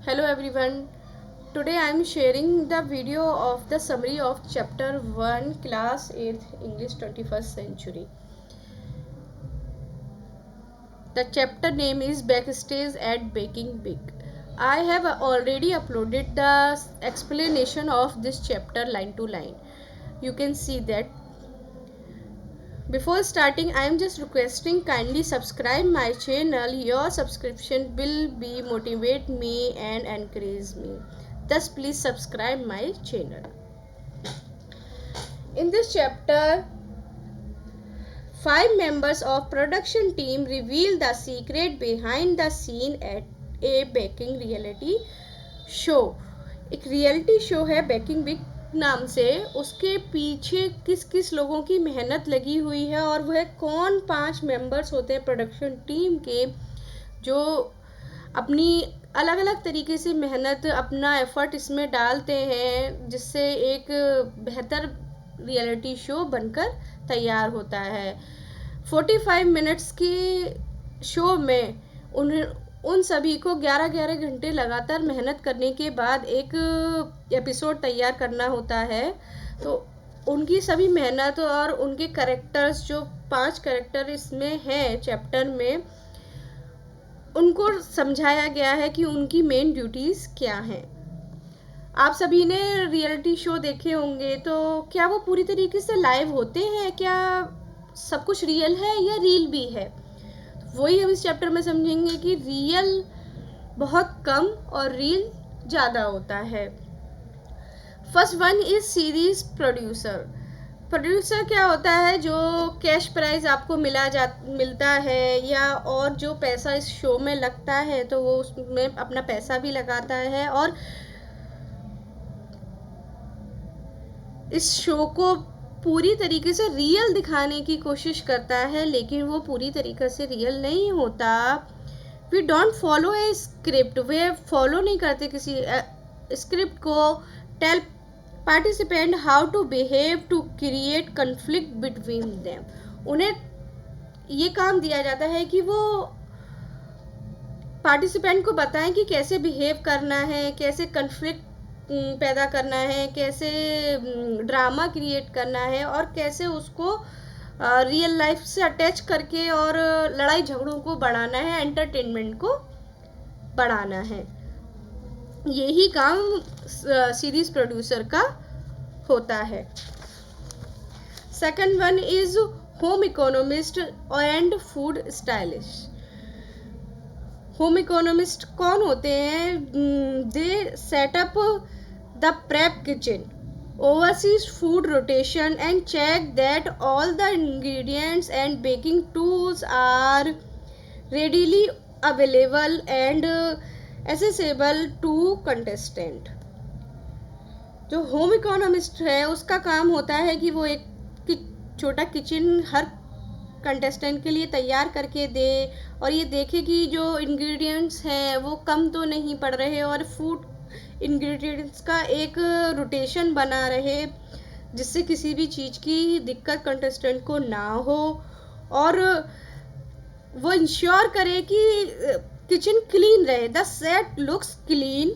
Hello everyone. Today I am sharing the video of the summary of chapter 1 class 8th English 21st century. The chapter name is Backstage at Baking Big. I have already uploaded the explanation of this chapter line to line. You can see that. Before starting, I am just requesting kindly subscribe my channel. Your subscription will be motivate me and encourage me. Thus, please subscribe my channel. In this chapter, 5 members of production team reveal the secret behind the scene at a baking reality show. एक reality show है baking big नाम से. उसके पीछे किस किस लोगों की मेहनत लगी हुई है और वह कौन 5 मेंबर्स होते हैं प्रोडक्शन टीम के जो अपनी अलग अलग तरीके से मेहनत अपना एफर्ट इसमें डालते हैं जिससे एक बेहतर रियलिटी शो बनकर तैयार होता है. 45 मिनट्स की शो में उन सभी को 11-11 घंटे लगातार मेहनत करने के बाद एक एपिसोड तैयार करना होता है. तो उनकी सभी मेहनत और उनके कैरेक्टर्स जो 5 कैरेक्टर इसमें हैं चैप्टर में, उनको समझाया गया है कि उनकी मेन ड्यूटीज़ क्या हैं. आप सभी ने रियलिटी शो देखे होंगे, तो क्या वो पूरी तरीके से लाइव होते हैं, क्या सब कुछ रियल है या रील भी है? वही हम इस चैप्टर में समझेंगे कि रियल बहुत कम और रील ज़्यादा होता है. First one is series producer. Producer क्या होता है? जो कैश प्राइज आपको मिलता है या और जो पैसा इस शो में लगता है तो वो उसमें अपना पैसा भी लगाता है और इस शो को पूरी तरीके से रियल दिखाने की कोशिश करता है, लेकिन वो पूरी तरीके से रियल नहीं होता. We don't follow a script. वे फॉलो नहीं करते किसी स्क्रिप्ट को. Tell participant how to behave to create conflict between them. उन्हें ये काम दिया जाता है कि वो पार्टिसिपेंट को बताएं कि कैसे बिहेव करना है, कैसे कन्फ्लिक्ट पैदा करना है, कैसे ड्रामा क्रिएट करना है और कैसे उसको रियल लाइफ से अटैच करके और लड़ाई झगड़ों को बढ़ाना है, एंटरटेनमेंट को बढ़ाना है. यही काम सीरीज प्रोड्यूसर का होता है. Second one is home economist and food stylist. Home economist कौन होते हैं? दे setup the prep kitchen, oversees food rotation and check that all the ingredients and baking tools are readily available and accessible to contestant. जो home economist है उसका काम होता है कि वो एक छोटा किचन हर कंटेस्टेंट के लिए तैयार करके दे और ये देखे कि जो इंग्रेडिएंट्स हैं वो कम तो नहीं पड़ रहे और फूड इंग्रेडिएंट्स का एक रोटेशन बना रहे जिससे किसी भी चीज़ की दिक्कत कंटेस्टेंट को ना हो और वो इंश्योर करे कि किचन क्लीन रहे. The set looks clean,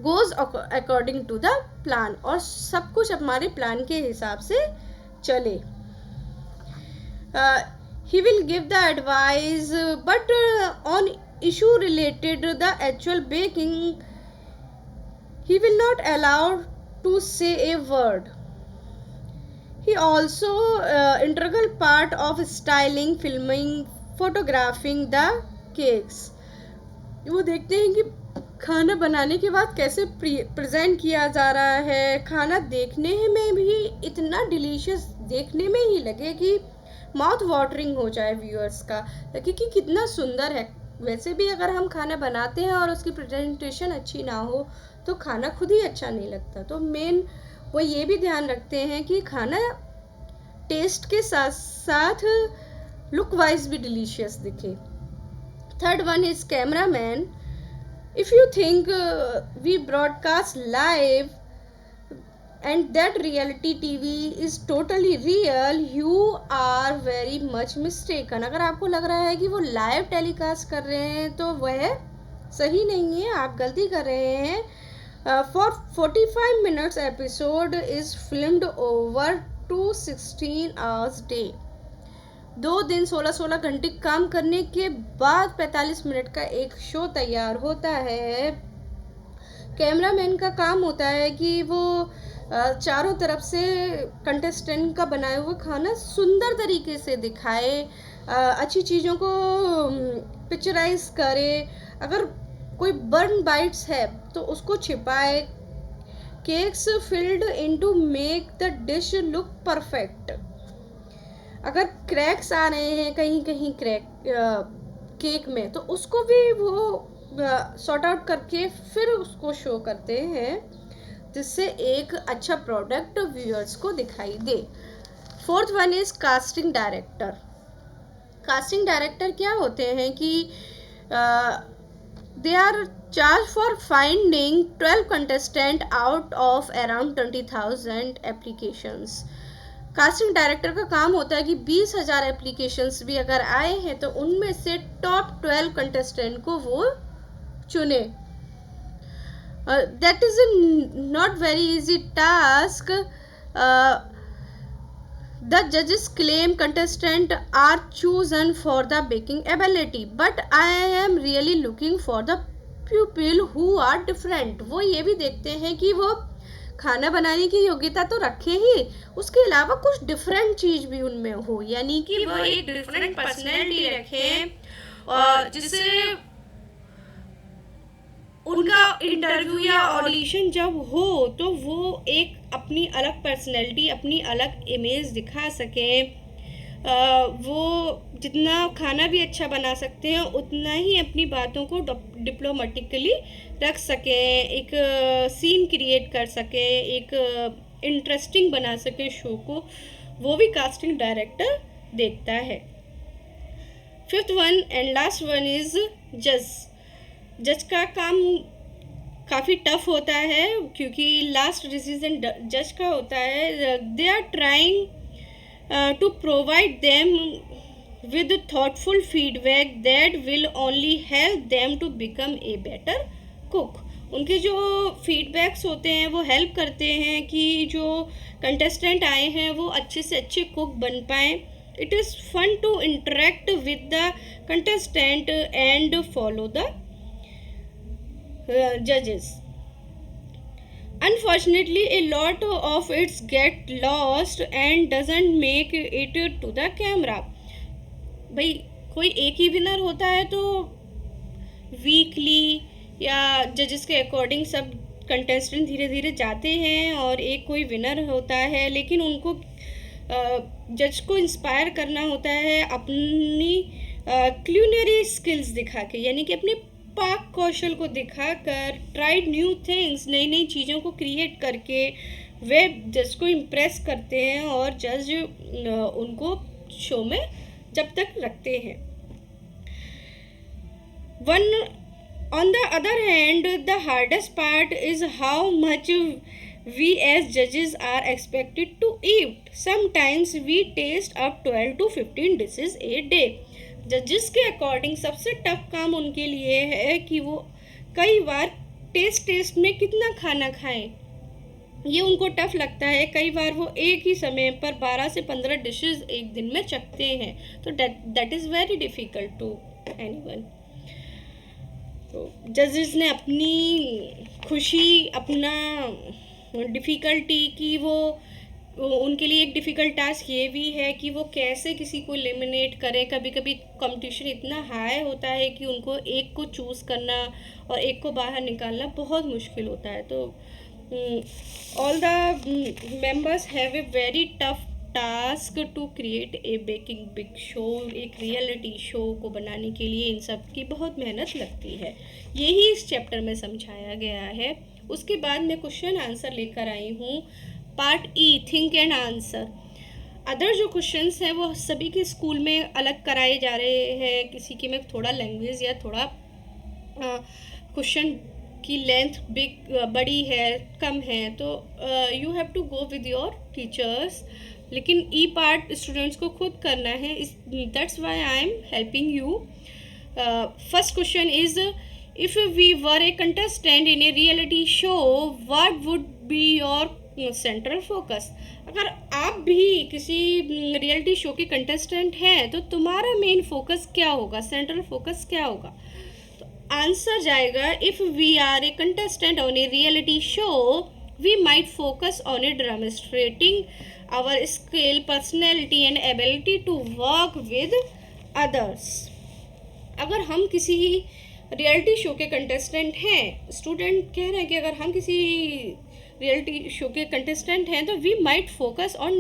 goes according to the plan और सब कुछ हमारे प्लान के हिसाब से चले. He will give the advice, but on issue related to the actual baking, he will not allow to say a word. He also integral part of styling, filming, photographing the cakes. वो देखते हैं कि खाना बनाने के बाद कैसे present किया जा रहा है. खाना देखने में भी इतना डिलीशियस देखने में ही लगे कि माउथ वाटरिंग हो जाए व्यूअर्स का, क्योंकि कितना सुंदर है. वैसे भी अगर हम खाना बनाते हैं और उसकी प्रेजेंटेशन अच्छी ना हो तो खाना खुद ही अच्छा नहीं लगता. तो मेन वो ये भी ध्यान रखते हैं कि खाना टेस्ट के साथ साथ लुक वाइज भी डिलीशियस दिखे. Third one is camera man. If you think we broadcast live and that reality TV is totally real, you are very much mistaken. अगर आपको लग रहा है कि वो लाइव टेलीकास्ट कर रहे हैं तो वह सही नहीं है, आप गलती कर रहे हैं। For 45 minutes episode is filmed over 216 hours day. 2 दिन 16-16 घंटे काम करने के बाद 45 मिनट का एक शो तैयार होता है। कैमरामैन का काम होता है कि वो चारों तरफ से कंटेस्टेंट का बनाया हुआ खाना सुंदर तरीके से दिखाए, अच्छी चीज़ों को पिक्चराइज करे। अगर कोई बर्न बाइट्स है तो उसको छिपाए। Cakes field into make the dish look perfect. अगर क्रैक्स आ रहे हैं कहीं कहीं केक में, तो उसको भी वो सॉर्ट आउट करके फिर उसको शो करते हैं, जिससे एक अच्छा प्रोडक्ट व्यूअर्स को दिखाई दे। Fourth one is casting director. Casting director क्या होते हैं कि they are charge for finding 12 contestant out of around 20,000 applications. Casting director का काम होता है कि 20,000 एप्लीकेशंस भी अगर आए हैं तो उनमें से टॉप 12 कंटेस्टेंट को वो चुने। That is not very easy task. The judges claim contestants are chosen for the baking ability, but I am really looking for the people who are different. वो ये भी देखते हैं कि वो खाना बनाने की योग्यता तो रखे ही, उसके अलावा कुछ डिफरेंट चीज भी उनमें हो, यानी कि वो एक डिफरेंट पर्सनैलिटी रखें, और जिससे उनका इंटरव्यू या ऑडिशन जब हो तो वो एक अपनी अलग पर्सनैलिटी, अपनी अलग इमेज दिखा सकें। वो जितना खाना भी अच्छा बना सकते हैं उतना ही अपनी बातों को डिप्लोमेटिकली रख सकें, एक सीन क्रिएट कर सकें, एक इंटरेस्टिंग बना सकें शो को, वो भी कास्टिंग डायरेक्टर देखता है। Fifth one and last one is जज। जज का काम काफ़ी टफ होता है, क्योंकि लास्ट डिसीजन जज का होता है। They are trying to provide them with thoughtful feedback that will only help them to become a better cook. उनके जो फीडबैक्स होते हैं वो हेल्प करते हैं कि जो कंटेस्टेंट आए हैं वो अच्छे से अच्छे कुक बन पाएँ। It is fun to interact with the contestant and follow the judges. Unfortunately, a lot of it get lost and doesn't make it to the camera. भाई कोई एक ही विनर होता है तो वीकली या जजेस के अकॉर्डिंग सब कंटेस्टेंट धीरे धीरे जाते हैं और एक कोई विनर होता है, लेकिन उनको जज को इंस्पायर करना होता है अपनी क्यूलिनरी स्किल्स दिखा के, यानी कि अपने पाक कौशल को दिखाकर, ट्राइड न्यू थिंग्स, नई नई चीज़ों को क्रिएट करके वे जज को इम्प्रेस करते हैं और जज उनको शो में जब तक रखते हैं। One on the other hand the hardest part is how much we as judges are expected to eat. Sometimes we taste up 12 to 15 dishes a day. जजेस के अकॉर्डिंग सबसे टफ काम उनके लिए है कि वो कई बार टेस्ट में कितना खाना खाएं, ये उनको टफ लगता है। कई बार वो एक ही समय पर 12 से 15 डिशेस एक दिन में चखते हैं, तो that is very difficult to anyone. तो जजेस ने अपनी खुशी, अपना डिफ़िकल्टी की, वो उनके लिए एक डिफ़िकल्ट टास्क ये भी है कि वो कैसे किसी को एलिमिनेट करें। कभी कभी कंपटीशन इतना हाई होता है कि उनको एक को चूज़ करना और एक को बाहर निकालना बहुत मुश्किल होता है। तो all the members have a very tough task to create a baking big show. एक रियलिटी शो को बनाने के लिए इन सब की बहुत मेहनत लगती है, यही इस चैप्टर में समझाया गया है। उसके बाद मैं क्वेश्चन आंसर लेकर आई हूँ, part E, think and answer. Other जो क्वेश्चंस हैं वो सभी के स्कूल में अलग कराए जा रहे हैं, किसी के में थोड़ा लैंग्वेज या थोड़ा क्वेश्चन की लेंथ बड़ी है, कम है, तो you have to go with your teachers. लेकिन ई पार्ट स्टूडेंट्स को खुद करना है, that's why I am helping you. First question is if we were a contestant in a reality show, what would be your central focus? अगर आप भी किसी रियलिटी शो के कंटेस्टेंट हैं तो तुम्हारा मेन फोकस क्या होगा, सेंट्रल फोकस क्या होगा? तो आंसर जाएगा, if we are a contestant on a reality show we might focus on a demonstrating our skill, personality and ability to work with others. अगर हम किसी रियलिटी शो के कंटेस्टेंट हैं, स्टूडेंट कह रहे हैं कि अगर हम किसी रियलिटी शो के कंटेस्टेंट हैं तो we might focus on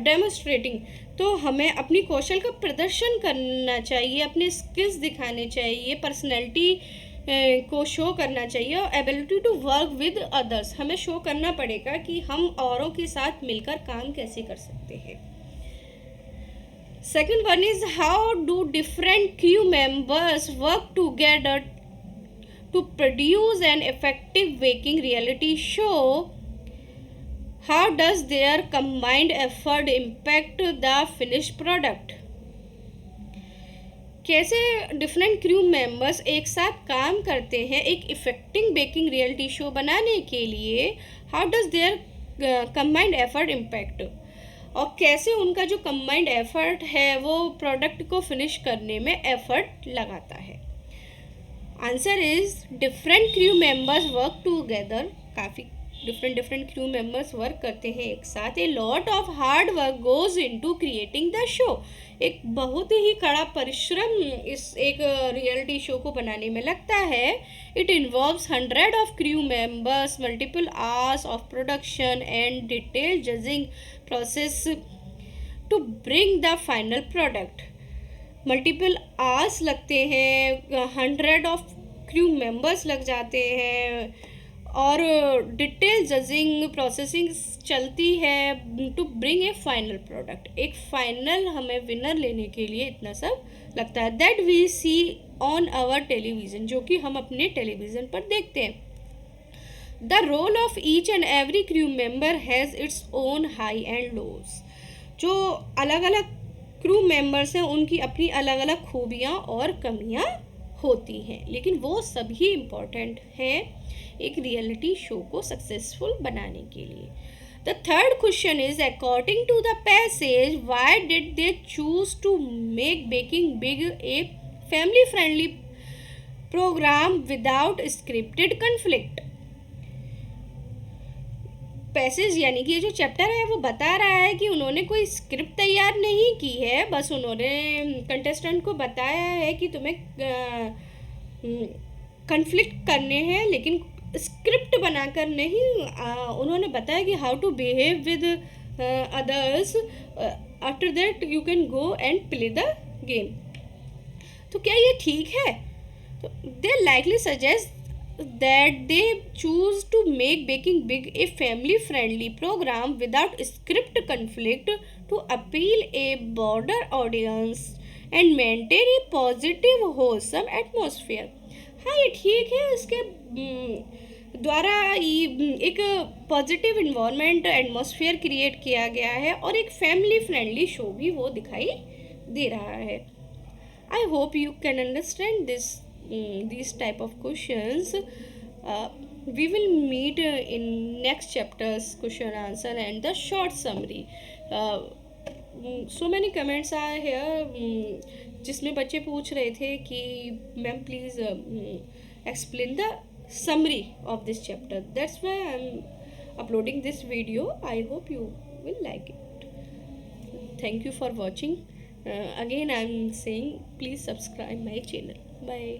demonstrating, तो हमें अपनी कौशल का प्रदर्शन करना चाहिए, अपने स्किल्स दिखाने चाहिए, पर्सनैलिटी को शो करना चाहिए, और ability to work with others, हमें शो करना पड़ेगा कि हम औरों के साथ मिलकर काम कैसे कर सकते हैं। Second one is, how do different crew members work together to produce an effective baking reality show? How does their combined effort impact the finished product? कैसे डिफरेंट क्रू मेंबर्स एक साथ काम करते हैं एक इफेक्टिव बेकिंग रियलिटी शो बनाने के लिए? How does their combined effort impact, और कैसे उनका जो कंबाइंड एफर्ट है वो प्रोडक्ट को फिनिश करने में एफर्ट लगाता है? Answer is, different crew members work together, काफ़ी डिफरेंट क्रू मेंबर्स वर्क करते हैं एक साथ। A lot of hard work goes into creating the show, एक बहुत ही कड़ा परिश्रम इस एक रियलिटी शो को बनाने में लगता है। It involves 100 of crew members, multiple hours of production and detail judging process to bring the final product. Multiple hours लगते हैं, 100 ऑफ क्रू मेंबर्स लग जाते हैं, और डिटेल जजिंग प्रोसेसिंग चलती है to bring a final product, एक final हमें विनर लेने के लिए इतना सब लगता है। That we see on our television, जो कि हम अपने टेलीविज़न पर देखते हैं। The role of each and every crew member has its own high and lows, जो अलग अलग क्रू मेंबर्स हैं उनकी अपनी अलग अलग खूबियाँ और कमियाँ होती हैं, लेकिन वो सभी इम्पॉर्टेंट हैं एक रियलिटी शो को सक्सेसफुल बनाने के लिए। The third question is, according to the passage, why did they choose to make baking big a family friendly programme without scripted conflict? Passage यानी कि ये जो चैप्टर है वो बता रहा है कि उन्होंने कोई स्क्रिप्ट तैयार नहीं की है, बस उन्होंने कंटेस्टेंट को बताया है कि तुम्हें कन्फ्लिक्ट करने हैं, लेकिन स्क्रिप्ट बनाकर नहीं। उन्होंने बताया कि how to behave with others, after that you can go and play the game. तो क्या ये ठीक है? तो they likely suggest that they choose to make baking big a family friendly program without script conflict to appeal a broader audience and maintain a positive wholesome atmosphere। हाँ, ये ठीक है, इसके द्वारा एक पॉजिटिव इन्वायरमेंट एटमॉस्फेयर क्रिएट किया गया है और एक फैमिली फ्रेंडली शो भी वो दिखाई दे रहा है। I hope you can understand this these type of questions. We will meet in next chapters question answer and the short summary. So many comments are here जिसमें बच्चे पूछ रहे थे कि ma'am please explain the summary of this chapter. That's why I'm uploading this video. I hope you will like it. Thank you for watching. Again I'm saying please subscribe my channel. Bye.